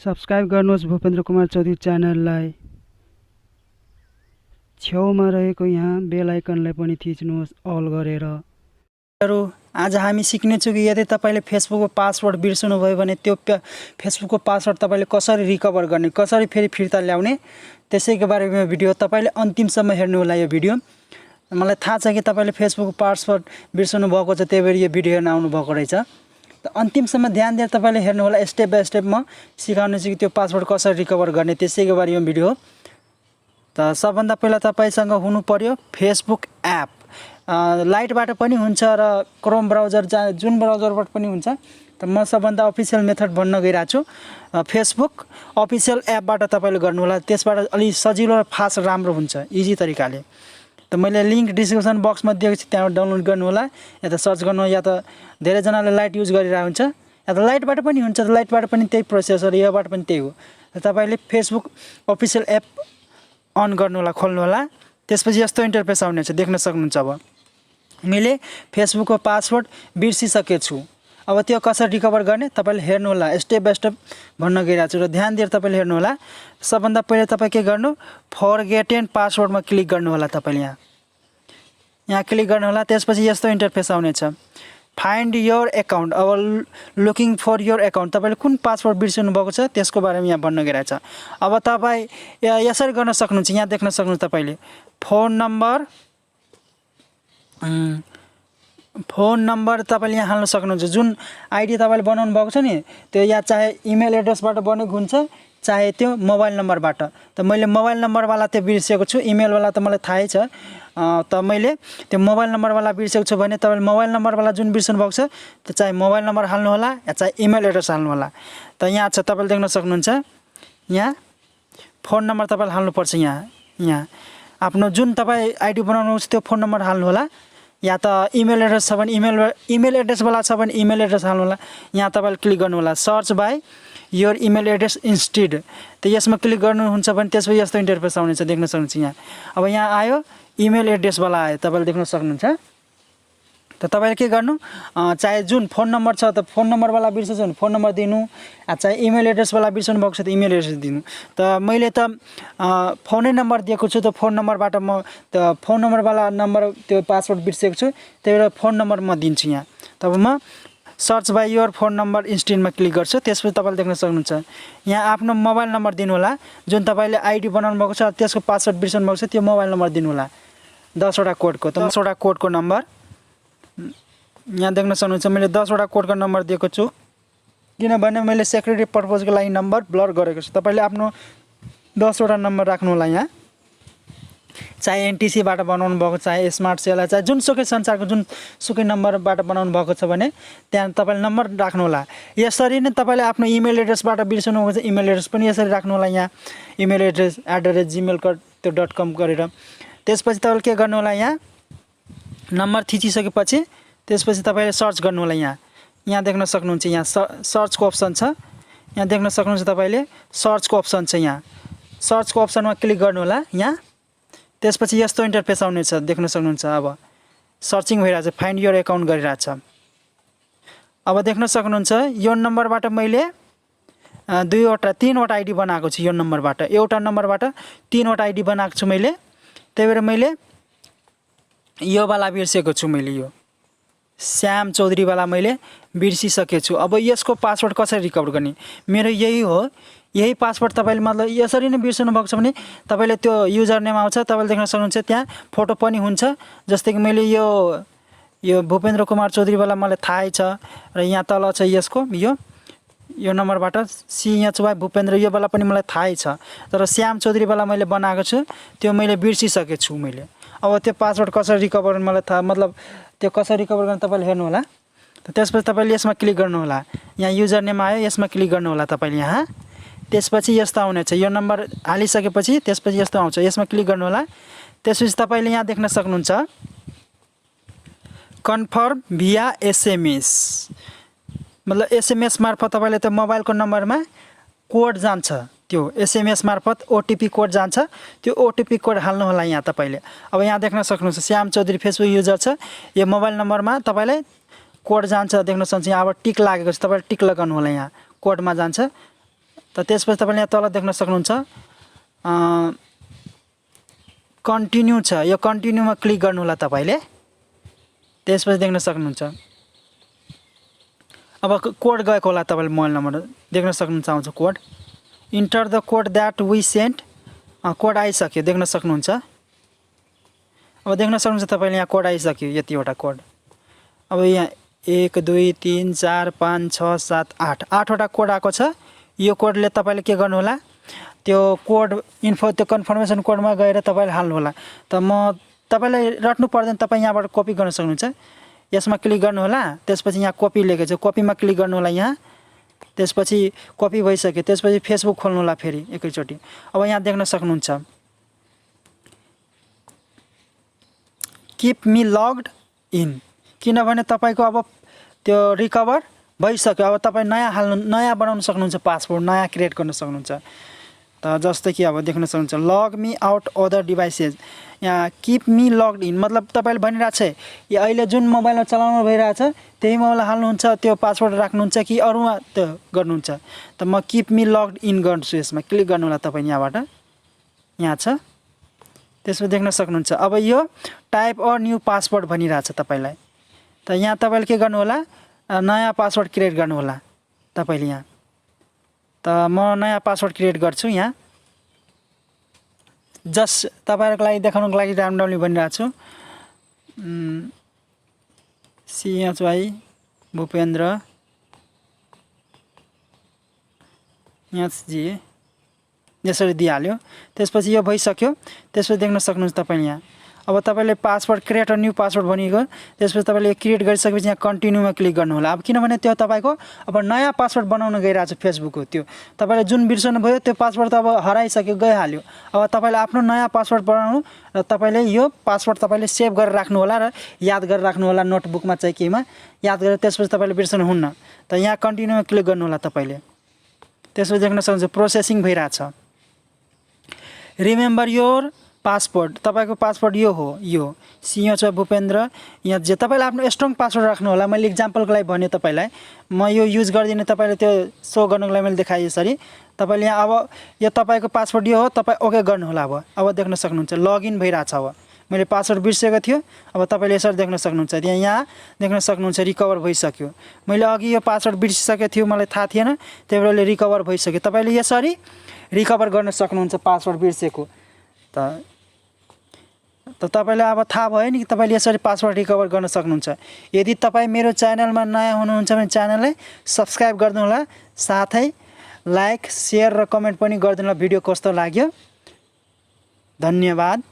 Subscribe गर्नुहोस् भूपेन्द्र कुमार चौधरी च्यानललाई। छेउमा रहेको यहाँ बेल आइकनलाई पनि थिच्नुहोस् अल गरेर। आज हामी सिक्नेछौँ कि यदि तपाईले फेसबुकको पासवर्ड बिर्सनु भयो भने त्यो फेसबुकको पासवर्ड तपाईले कसरी रिकभर गर्ने, कसरी फेरि फिर्ता ल्याउने, त्यसैको बारेमा भिडियो तपाईले अन्तिमसम्म हेर्नु होला। यो भिडियो मलाई थाहा छ कि तपाईले फेसबुकको पासवर्ड बिर्सनु भएको छ, त्यही भएर यो भिडियो हेर्न आउनु भएको रहेछ। त अन्तिमसम्म ध्यान दिएर तपाईले हेर्नु होला। स्टेप बाइ स्टेप म सिकाउने छु कि त्यो पासवर्ड कसरी रिकभर गर्ने, त्यसैको बारेमा भिडियो हो। त सबभन्दा पहिला तपाईसँग हुनु पर्यो फेसबुक एप। लाइटबाट पनि हुन्छ र क्रोम ब्राउजर जुन ब्राउजरबाट पनि हुन्छ। त म सबभन्दा अफिसियल मेथड भन्न गइरहेको छु। फेसबुक अफिसियल एपबाट तपाईले गर्नु होला। त्यसबाट अलि सजिलो र फास्ट राम्रो हुन्छ, इजी तरिकाले। त मैले लिंक डिस्क्रिप्सन बक्समा दिएको छु, त्यहाँबाट डाउनलोड गर्नु होला या त सर्च गर्नु, या त धेरैजनाले लाइट युज गरिरहेको हुन्छ, या त लाइटबाट पनि हुन्छ। त लाइटबाट पनि त्यही प्रोसेसर, योबाट पनि त्यही हो। त तपाईले फेसबुक अफिसियल एप अन गर्नु होला, खोल्नु होला। त्यसपछि यस्तो इन्टरफेस आउनेछ, देख्न सक्नुहुन्छ। अब मैले फेसबुकको पासवर्ड बिर्सिसकेको छु। अब त्यो कसरी रिकभर गर्ने तपाईले हेर्नु होला। स्टेप बाइ स्टेप भन्न गइरहेको छु र ध्यान दिएर तपाईले हेर्नु होला। सबभन्दा पहिले तपाई के गर्नु, फरगेटेन पासवर्डमा क्लिक गर्नु होला। तपाईले यहाँ क्लिक गर्नु होला। त्यसपछि यस्तो इन्टरफेस आउनेछ, फाइन्ड योर एकाउन्ट। अब लुकिङ फर योर एकाउन्ट, तपाईले कुन पासवर्ड बिर्सनु भएको छ त्यसको बारेमा यहाँ भन्न गइरहेछ। अब तपाई यसरी गर्न सक्नुहुन्छ। यहाँ देख्न सक्नुहुन्छ तपाईले फोन नम्बर तपाईले यहाँ हाल्न सक्नुहुन्छ। जुन आइडी तपाईले बनाउनु भएको छ नि, त्यो या चाहे इमेल एड्रेसबाट बनेको हुन्छ, चाहे त्यो मोबाइल नम्बरबाट। त मैले मोबाइल नम्बरवाला त्यो बिर्सेको छु, इमेलवाला त मलाई थाहै छ। त मैले त्यो मोबाइल नम्बरवाला बिर्सेको छु भने तपाईले मोबाइल नम्बरवाला जुन बिर्सनु भएको छ त्यो चाहे मोबाइल नम्बर हाल्नु होला या चाहे इमेल एड्रेस हाल्नु होला। त यहाँ छ, तपाईले देख्न सक्नुहुन्छ। यहाँ फोन नम्बर तपाईले हाल्नुपर्छ। यहाँ आफ्नो जुन तपाईँ आइडी बनाउनु छ त्यो फोन नम्बर हाल्नु होला, या त इमेल एड्रेस छ भने इमेल एड्रेसवाला छ भने इमेल एड्रेस हाल्नु होला। यहाँ तपाईले क्लिक गर्नु होला, search by your email address instead. त यसमा क्लिक गर्नुहुन्छ भने त्यसपछि यस्तो इन्टरफेस आउनेछ, देख्न सक्नुहुन्छ। यहाँ अब यहाँ आयो इमेल एड्रेसवाला आयो, तपाईले देख्न सक्नुहुन्छ। त तपाईले के गर्नु, चाहे जुन फोन नम्बर छ त फोन नम्बरवाला बिर्सेछ भने फोन नम्बर दिनु, चाहे इमेल एड्रेसवाला बिर्सनु भएको छ त इमेल एड्रेस दिनु। त मैले त फोनै नम्बर दिएको छु, त फोन नम्बरबाट म त फोन नम्बरवाला नम्बर त्यो पासवर्ड बिर्सेको छु, त्यही भएर फोन नम्बर म दिन्छु यहाँ। तब म search by your phone number इन्स्टेडमा क्लिक गर्छु। त्यसपछि तपाईले देख्न सक्नुहुन्छ यहाँ आफ्नो मोबाइल नम्बर दिनु होला। जुन तपाईले आइडी बनाउनु भएको छ त्यसको पासवर्ड बिर्सनु भएको छ त्यो मोबाइल नम्बर दिनु होला, 10 वटा कोडको। त 10 वटा कोडको नम्बर यहाँ देख्न सक्नुहुन्छ। मैले 10 वटा कोडको नम्बर दिएको छु, किनभने मैले सेक्युरिटी पर्पजको लागि नम्बर ब्लर गरेको छु। तपाईले आफ्नो 10 वटा नम्बर राख्नु होला। यहाँ चाहे एनटिसीबाट बनाउनु भएको, चाहे स्मार्ट सेल, चाहे जुनसुकै संसारको जुनसुकै नम्बरबाट बनाउनु भएको छ भने त्यहाँ तपाईले नम्बर राख्नु होला। यसरी नै तपाईले आफ्नो इमेल एड्रेसबाट बिर्सनु भएको छ, इमेल एड्रेस पनि यसरी राख्नु होला। यहाँ इमेल एड्रेस @gmail त्यो .com गरेर। त्यसपछि तपाईले के गर्नु होला, यहाँ नम्बर थिचिसकेपछि त्यसपछि तपाईले सर्च गर्नु होला। यहाँ देख्न सक्नुहुन्छ। यहाँ सर्चको अप्सन छ, यहाँ देख्न सक्नुहुन्छ तपाईले सर्चको अप्सन छ। यहाँ सर्चको अप्सनमा क्लिक गर्नु होला। यहाँ त्यसपछि यस्तो इन्टरफेस आउनेछ, देख्न सक्नुहुन्छ। अब सर्चिङ भइरहेछ, फाइन्ड योर एकाउन्ट गरिरहेछ। अब देख्न सक्नुहुन्छ यो नम्बरबाट मैले 3 वटा आइडी बनाएको छु। यो नम्बरबाट एउटा नम्बरबाट 3 वटा आइडी बनाएको छु मैले, त्यही भएर मैले यो वाला बिर्सेको छु। मैले यो श्याम चौधरीवाला मैले बिर्सिसकेको छु। अब यसको पासवर्ड कसरी रिकभर गर्ने, मेरो यही हो। यही पासवर्ड तपाईले मतलब यसरी नै बिर्सनु भएको छ भने तपाईले त्यो युजर नेम आउँछ, तपाईले देख्न सक्नुहुन्छ। त्यहाँ फोटो पनि हुन्छ, जस्तै कि मैले यो भूपेन्द्र कुमार चौधरीवाला मलाई थाहै छ, र यहाँ तल छ यसको यो नम्बरबाट CHY भूपेन्द्र, यो वाला पनि मलाई थाहै छ। तर श्याम चौधरीवाला मैले बनाएको छु, त्यो मैले बिर्सिसकेको छु मैले। अब त्यो पासवर्ड कसरी रिकभर गर्ने मलाई थाहा, मतलब त्यो कसरी रिकभर गर्ने तपाईले हेर्नु होला। त्यसपछि तपाईले यसमा क्लिक गर्नु होला। यहाँ युजर नेम आयो, यसमा क्लिक गर्नु होला तपाईले। यहाँ त्यसपछि यस्तो आउनेछ, यो नम्बर हालिसकेपछि त्यसपछि यस्तो आउँछ, यसमा क्लिक गर्नु होला। त्यसपछि तपाईले यहाँ देख्न सक्नुहुन्छ कन्फर्म भिया SMS, मतलब SMS मार्फत तपाईले त्यो मोबाइलको नम्बरमा कोड जान्छ, त्यो SMS मार्फत OTP कोड जान्छ। त्यो OTP कोड हाल्नु होला यहाँ तपाईले। अब यहाँ देख्न सक्नुहुन्छ श्याम चौधरी फेसबुक युजर छ, यो मोबाइल नम्बरमा तपाईले कोड जान्छ, देख्न सक्नुहुन्छ। यहाँ अब टिक लागेको छ, तपाईले टिक लगाउनु होला। यहाँ कोडमा जान्छ, त त्यसपछि तपाईँले यहाँ तल देख्न सक्नुहुन्छ कन्टिन्यू छ, यो कन्टिन्यूमा क्लिक गर्नु होला तपाईँले। त्यसपछि देख्न सक्नुहुन्छ अब कोड गएको होला तपाईँले मोबाइल नम्बर देख्न सक्नुहुन्छ आउँछ code. Enter the code that we sent, code आइसक्यो देख्न सक्नुहुन्छ। अब देख्न सक्नुहुन्छ तपाईँले यहाँ कोड आइसक्यो यतिवटा कोड। अब यहाँ 1 2 3 4 5 6 7 8 8वटा कोड आएको छ। यो कोडले तपाईँले के गर्नु होला, त्यो कोड इन्फो त्यो कन्फर्मेसन कोडमा गएर तपाईँले हाल्नु होला। त म तपाईँलाई रट्नु पर्दैन, तपाईँ यहाँबाट कपी गर्न सक्नुहुन्छ। यसमा क्लिक गर्नु होला, त्यसपछि यहाँ कपी लेखेको छ, कपीमा क्लिक गर्नु होला यहाँ। त्यसपछि कपी भइसक्यो। त्यसपछि फेसबुक खोल्नु होला फेरि एकैचोटि। अब यहाँ देख्न सक्नुहुन्छ किप मी लग्ड इन, किनभने तपाईँको अब त्यो रिकभर भइसक्यो। अब तपाईँ नयाँ बनाउन सक्नुहुन्छ, पासवर्ड नयाँ क्रिएट गर्न सक्नुहुन्छ। त जस्तै कि अब देख्न सक्नुहुन्छ लग मी आउट अदर डिभाइसेस, यहाँ किप मी लग्ड इन मतलब तपाईँले भनिरहेको छ यो अहिले जुन मोबाइलमा चलाउनु भइरहेछ त्यही मोबाइल हाल्नुहुन्छ, त्यो पासवर्ड राख्नुहुन्छ कि अरूमा त्यो गर्नुहुन्छ। त म किप मी लग्ड इन गर्छु, यसमा क्लिक गर्नु होला तपाईँ यहाँबाट, यहाँ छ। त्यसमा देख्न सक्नुहुन्छ अब यो टाइप अ न्यू पासवर्ड भनिरहेछ तपाईँलाई। त यहाँ तपाईँले के गर्नु होला, नयाँ पासवर्ड क्रिएट गर्नु होला तपाईँले यहाँ। त म नयाँ पासवर्ड क्रिएट गर्छु यहाँ, जस्ट तपाईँहरूको लागि देखाउनुको लागि ऱ्यान्डमली भनिरहेको छु। CHY भूपेन्द्र जी यसरी दिइहाल्यो। त्यसपछि यो भइसक्यो। त्यसपछि देख्न सक्नुहुन्छ तपाईँले यहाँ अब तपाईँले password create a new password भनिएको। त्यसपछि तपाईँले क्रिएट गरिसकेपछि यहाँ कन्टिन्यूमा क्लिक गर्नु होला। अब किनभने त्यो तपाईँको अब नयाँ पासवर्ड बनाउन गइरहेको छ फेसबुकको, त्यो तपाईँले जुन बिर्सनु भयो त्यो पासवर्ड त अब हराइसक्यो, गइहाल्यो। अब तपाईँले आफ्नो नयाँ पासवर्ड बनाउनु र तपाईँले यो पासवर्ड तपाईँले सेभ गरेर राख्नु होला र याद गरेर राख्नु होला, नोटबुकमा चाहिँ केहीमा याद गरेर त्यसपछि तपाईँले बिर्सनु हुन्न। त यहाँ कन्टिन्यूमा क्लिक गर्नु होला तपाईँले। त्यसपछि देख्न सक्नुहुन्छ प्रोसेसिङ भइरहेछ। रिमेम्बर योर पासवर्ड, तपाईँको पासवर्ड यो हो, यो CHY भूपेन्द्र। यहाँ जे तपाईँले आफ्नो स्ट्रङ पासवर्ड राख्नु होला। मैले इक्जाम्पलको लागि भने तपाईँलाई म यो युज गर्दिनँ, तपाईँले त्यो सो गर्नुको लागि मैले देखाएँ यसरी। तपाईँले यहाँ अब यो तपाईँको पासवर्ड यो हो, तपाईँ ओके गर्नु होला। अब देख्न सक्नुहुन्छ लगइन भइरहेछ। अब मैले पासवर्ड बिर्सेको थियो, अब तपाईँले यसरी देख्न सक्नुहुन्छ। यहाँ देख्न सक्नुहुन्छ रिकभर भइसक्यो। मैले अघि यो पासवर्ड बिर्सिसकेको थियो, मलाई थाहा थिएन, त्यही भएर रिकभर भइसक्यो। तपाईँले यसरी रिकभर गर्न सक्नुहुन्छ पासवर्ड बिर्सेको। त तपाईँलाई अब थाहा भयो नि कि तपाईँले यसरी पासवर्ड रिकभर गर्न सक्नुहुन्छ। यदि तपाईँ मेरो च्यानलमा नयाँ हुनुहुन्छ भने च्यानललाई सब्सक्राइब गर्नुहोला, साथै लाइक, सेयर र कमेन्ट पनि गरिदिनु होला भिडियो कस्तो लाग्यो। धन्यवाद।